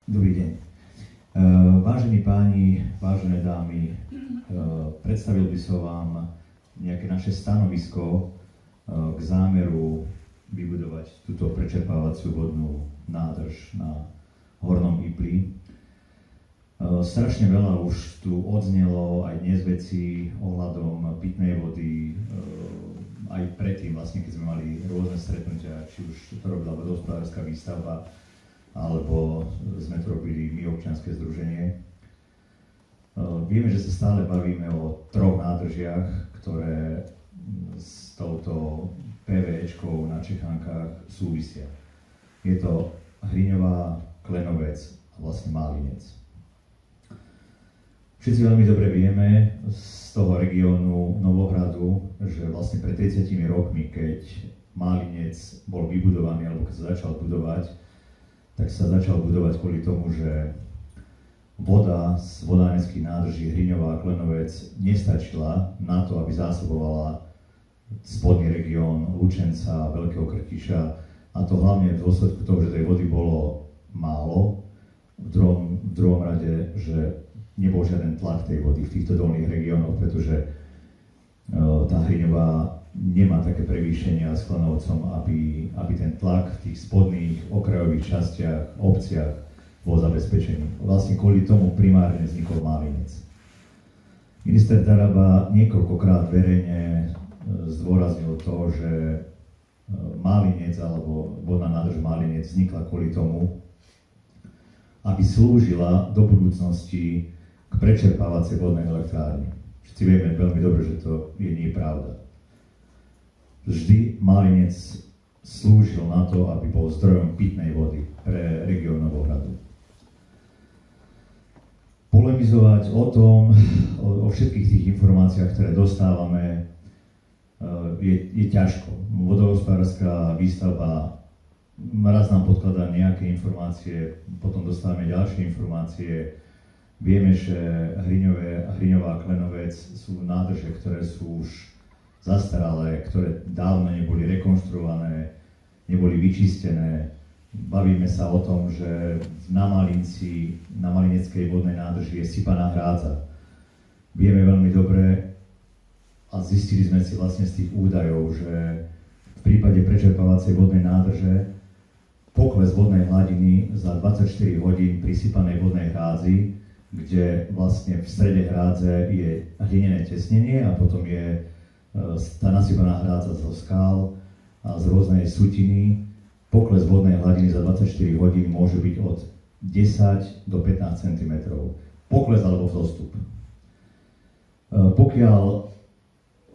Dobrý deň. Vážení páni, vážené dámy, predstavil by som vám nejaké naše stanovisko k zámeru vybudovať túto prečerpávaciu vodnú nádrž na Hornom Ipli. Strašne veľa už tu odznelo aj dnes vecí ohľadom pitnej vody, aj predtým vlastne, keď sme mali rôzne stretnutia, či už to robila vodohospodárska výstavba, alebo sme to robili my, občianske združenie. Vieme, že sa stále bavíme o 3 nádržiach, ktoré s touto PVEčkou na Čechánkach súvisia. Je to Hriňová, Klenovec a vlastne Málinec. Všetci veľmi dobre vieme z toho regiónu Novohradu, že vlastne pred 30 rokmi, keď Málinec bol vybudovaný, alebo keď sa začal budovať, tak sa začal budovať kvôli tomu, že voda z vodárenských nádrží Hriňová a Klenovec nestačila na to, aby zásobovala spodný región Lučenca, Veľkého Krtiša, a to hlavne v dôsledku toho, že tej vody bolo málo. V druhom rade, že nebol žiaden tlak tej vody v týchto dolných regiónoch, pretože tá Hriňová nemá také prevýšenia s Klenovcom, aby ten tlak v tých spodných okrajových častiach, obciach bol zabezpečený. Vlastne kvôli tomu primárne vznikol Málinec. Minister Taraba niekoľkokrát verejne zdôraznil to, že Málinec alebo vodná nádrž Málinec vznikla kvôli tomu, aby slúžila do budúcnosti k prečerpávacej vodnej elektrárni. Všetci vieme veľmi dobre, že to nie je pravda. Vždy Málinec slúžil na to, aby bol zdrojom pitnej vody pre región Novohradu. Polemizovať o tom, o všetkých tých informáciách, ktoré dostávame, je ťažko. Vodohospodárska výstavba raz nám podkladá nejaké informácie, potom dostávame ďalšie informácie. Vieme, že Hriňová a Klenovec sú nádrže, ktoré sú už zastaralé, ktoré dávno neboli rekonštruované, neboli vyčistené. Bavíme sa o tom, že na Malinci, na Malineckej vodnej nádrži je sypaná hrádza. Vieme veľmi dobre a zistili sme si vlastne z tých údajov, že v prípade prečerpávacej vodnej nádrže pokles vodnej hladiny za 24 hodín pri sypanej vodnej hrádzi, kde vlastne v strede hrádze je hlinené tesnenie a potom je tá nasypaná hrádza zo skál a z rôznej sutiny. Pokles vodnej hladiny za 24 hodín môže byť od 10 do 15 cm. Pokles alebo vzostup. Pokiaľ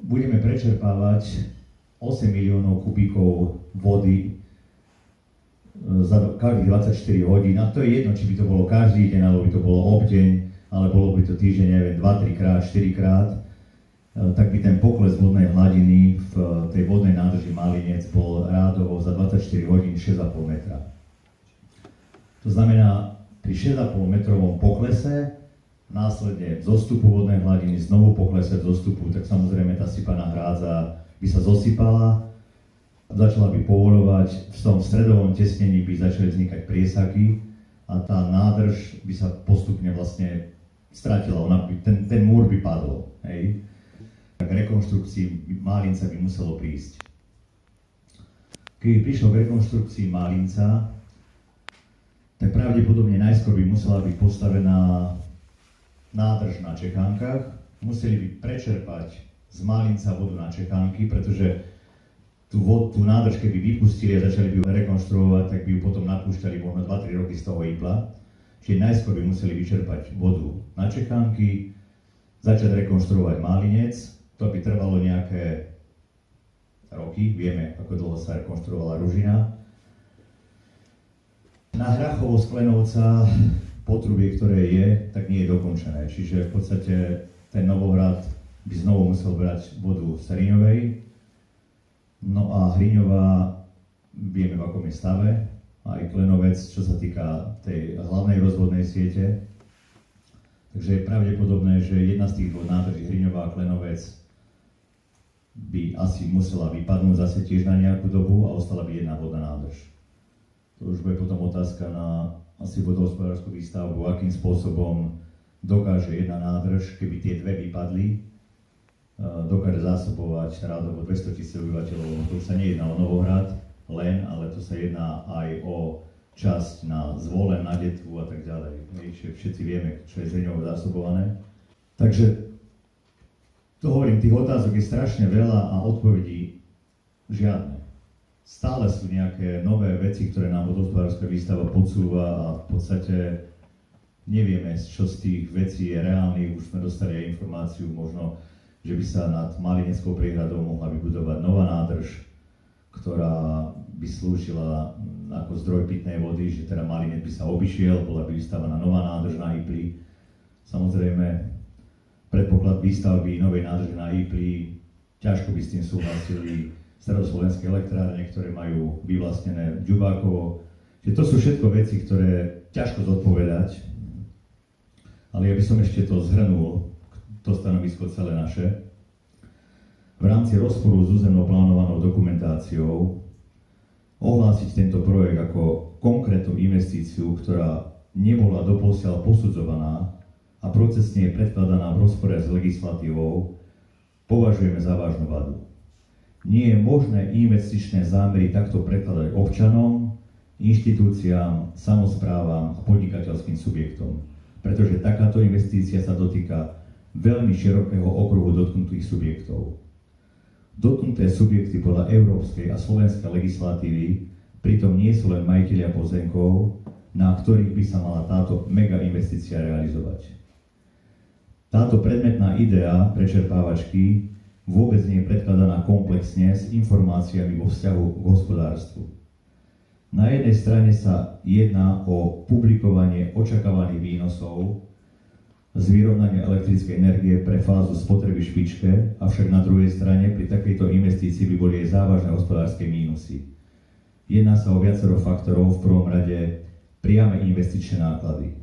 budeme prečerpávať 8 miliónov kubíkov vody za každých 24 hodín, a to je jedno, či by to bolo každý deň, alebo by to bolo obdeň, ale bolo by to týždeň, neviem, 2-3 krát, 4 krát, tak by ten pokles vodnej hladiny v tej vodnej nádrži Málinec bol rádovo za 24 hodín 6,5 metra. To znamená, pri 6,5 metrovom poklese, následne vzostupu vodnej hladiny, znovu poklese vzostupu, tak samozrejme tá sypaná hrádza by sa zosypala, začala by povoľovať, v tom stredovom tesnení by začali vznikať priesaky a tá nádrž by sa postupne vlastne stratila, ten múr by padol. Hej. K rekonštrukcii Málinca by muselo prísť. Keď prišlo k rekonštrukcii Málinca, tak pravdepodobne najskôr by musela byť postavená nádrž na Čechánkach, museli by prečerpať z Málinca vodu na Čechánky, pretože tú nádrž, keby vypustili a začali by ju rekonštruovať, tak by ju potom napúšťali možno 2-3 roky z toho Ipla. Čiže najskôr by museli vyčerpať vodu na Čechánky, začať rekonštruovať Málinec. To by trvalo nejaké roky, vieme, ako dlho sa rekonštruovala Ružina. Na Hrachovo z Klenovca potrubie, ktoré je, tak nie je dokončené. Čiže v podstate ten Novohrad by znovu musel brať vodu z Hriňovej. No a Hriňová, vieme, v akom je stave, aj Klenovec, čo sa týka tej hlavnej rozvodnej siete. Takže je pravdepodobné, že jedna z tých dvoch nádrží, Hriňová a Klenovec, by asi musela vypadnúť zase tiež na nejakú dobu a ostala by jedna vodná nádrž. To už bude potom otázka na asi vodohospodárskú výstavbu, akým spôsobom dokáže jedna nádrž, keby tie dve vypadli, dokáže zásobovať rádovo 200 000 obyvateľov. To sa nejedná o Novohrad len, ale to sa jedná aj o časť na Zvolen, na Detvu a tak ďalej. Všetci vieme, čo je Zreňovo zásobované. Takže to hovorím, tých otázok je strašne veľa a odpovedí žiadne. Stále sú nejaké nové veci, ktoré nám vodohospodárska výstava podsúva a v podstate nevieme, čo z tých vecí je reálny. Už sme dostali aj informáciu možno, že by sa nad Malineckou priehradou mohla vybudovať nová nádrž, ktorá by slúžila ako zdroj pitnej vody, že teda Malinec by sa obišiel, bola by vystavaná nová nádrž na Ipli. Samozrejme, predpoklad výstavby novej nádrže na Ipli, ťažko by s tým súhlasili staroslovenské elektrárne, ktoré majú vyvlastnené Ďubákovo. Čiže to sú všetko veci, ktoré ťažko zodpovedať, ale ja by som ešte to zhrnul, to stanovisko celé naše. V rámci rozporu s územnou plánovanou dokumentáciou ohlásiť tento projekt ako konkrétnu investíciu, ktorá nebola doposiaľ posudzovaná a procesne je predkladaná v rozpore s legislatívou, považujeme za vážnu vadu. Nie je možné investičné zámery takto predkladať občanom, inštitúciám, samosprávam a podnikateľským subjektom, pretože takáto investícia sa dotýka veľmi širokého okruhu dotknutých subjektov. Dotknuté subjekty podľa európskej a slovenskej legislatívy pritom nie sú len majitelia pozemkov, na ktorých by sa mala táto mega investícia realizovať. Táto predmetná idea prečerpávačky vôbec nie je predkladaná komplexne s informáciami vo vzťahu k hospodárstvu. Na jednej strane sa jedná o publikovanie očakávaných výnosov z vyrovnania elektrickej energie pre fázu spotreby špičke, avšak na druhej strane pri takejto investícii by boli aj závažné hospodárske mínusy. Jedná sa o viacero faktorov, v prvom rade priame investičné náklady.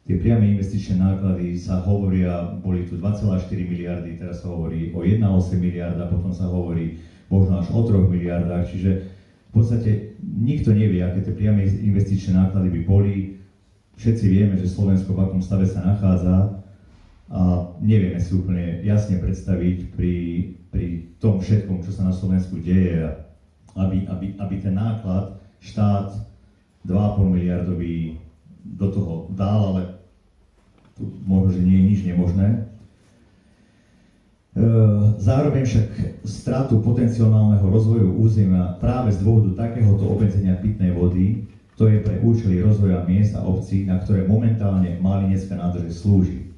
Tie priame investičné náklady sa hovoria, boli tu 2,4 miliardy, teraz sa hovorí o 1,8 miliarda, potom sa hovorí možno až o 3 miliardách, čiže v podstate nikto nevie, aké tie priame investičné náklady by boli. Všetci vieme, že Slovensko v akom stave sa nachádza a nevieme si úplne jasne predstaviť pri tom všetkom, čo sa na Slovensku deje, aby ten náklad štát 2,5 miliardový do toho dal, ale tu možno, že nie je nič nemožné. Zároveň však stratu potenciálneho rozvoju územia práve z dôvodu takéhoto obmedzenia pitnej vody, to je pre účely rozvoja miest a obcí, na ktoré momentálne Malinecká nádrž slúži.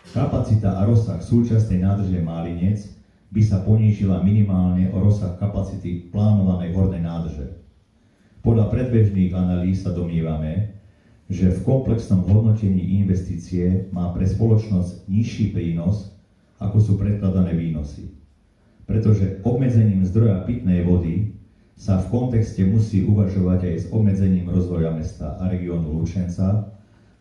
Kapacita a rozsah súčasnej nádrže Malinec by sa ponížila minimálne o rozsah kapacity plánovanej hornej nádrže. Podľa predbežných analýz sa domnievame, že v komplexnom hodnotení investície má pre spoločnosť nižší prínos, ako sú predkladané výnosy. Pretože obmedzením zdroja pitnej vody sa v kontexte musí uvažovať aj s obmedzením rozvoja mesta a regiónu Lučenca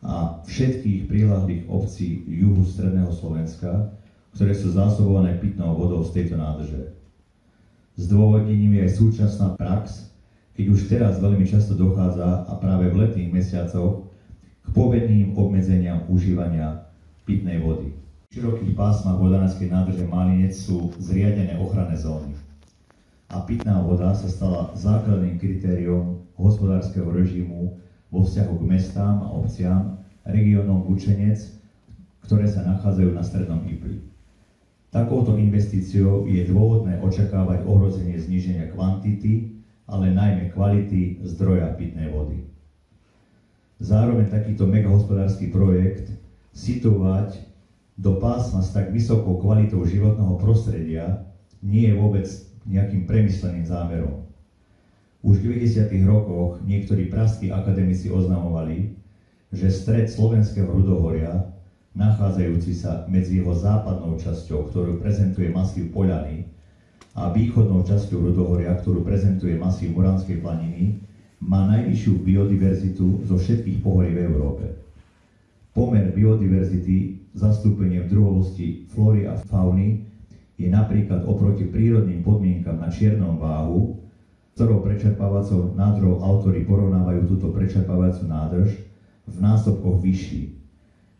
a všetkých priľahlých obcí juhu stredného Slovenska, ktoré sú zásobované pitnou vodou z tejto nádrže. Zdôvodnením je aj súčasná prax, keď už teraz veľmi často dochádza a práve v letných mesiacoch k povedným obmedzeniam užívania pitnej vody. V širokých pásmach vodárenskej nádrže Malinec sú zriadené ochranné zóny. A pitná voda sa stala základným kritériom hospodárskeho režimu vo vzťahu k mestám a obciam, regiónom Lučenec, ktoré sa nachádzajú na strednom Ipli. Takouto investíciou je dôvodné očakávať ohrozenie zníženia kvantity, ale najmä kvality zdroja pitnej vody. Zároveň takýto megahospodársky projekt situovať do pásma s tak vysokou kvalitou životného prostredia nie je vôbec nejakým premysleným zámerom. Už v 90. rokoch niektorí pražskí akademici oznamovali, že stred slovenského Rudohoria, nachádzajúci sa medzi jeho západnou časťou, ktorú prezentuje masív Poľany, a východnou časťou Rudohoria, ktorú prezentuje masív Moravskej planiny, má najvyššiu biodiverzitu zo všetkých pohorí v Európe. Pomer biodiverzity, zastúpenie v druhovosti flóry a fauny je napríklad oproti prírodným podmienkam na čiernom váhu ktorou prečerpávacou nádržou autori porovnávajú túto prečerpávaciu nádrž v násobkoch vyšší.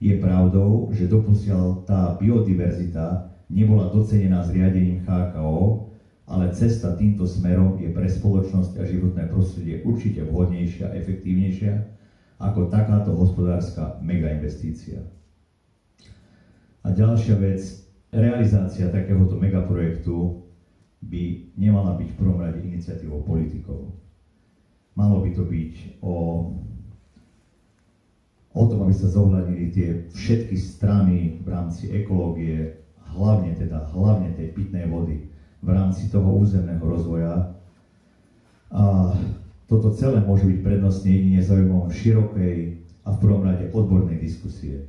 Je pravdou, že doposiaľ tá biodiverzita nebola docenená zriadením HKO, ale cesta týmto smerom je pre spoločnosť a životné prostredie určite vhodnejšia a efektívnejšia ako takáto hospodárska megainvestícia. A ďalšia vec, realizácia takéhoto megaprojektu by nemala byť v prvom rade iniciatívou politikov. Malo by to byť o tom, aby sa zohľadnili tie všetky strany v rámci ekológie, hlavne tej pitnej vody, v rámci toho územného rozvoja. A toto celé môže byť prednostne jedine záujmom širokej a v prvom rade odbornej diskusie.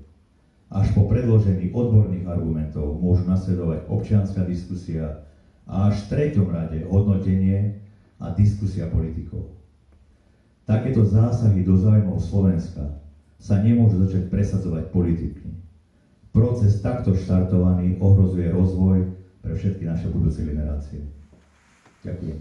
Až po predložení odborných argumentov môžu nasledovať občianska diskusia a až v treťom rade hodnotenie a diskusia politikov. Takéto zásahy do záujmov Slovenska sa nemôžu začať presadzovať politikmi. Proces takto štartovaný ohrozuje rozvoj pre všetky naše budúce generácie. Ďakujem.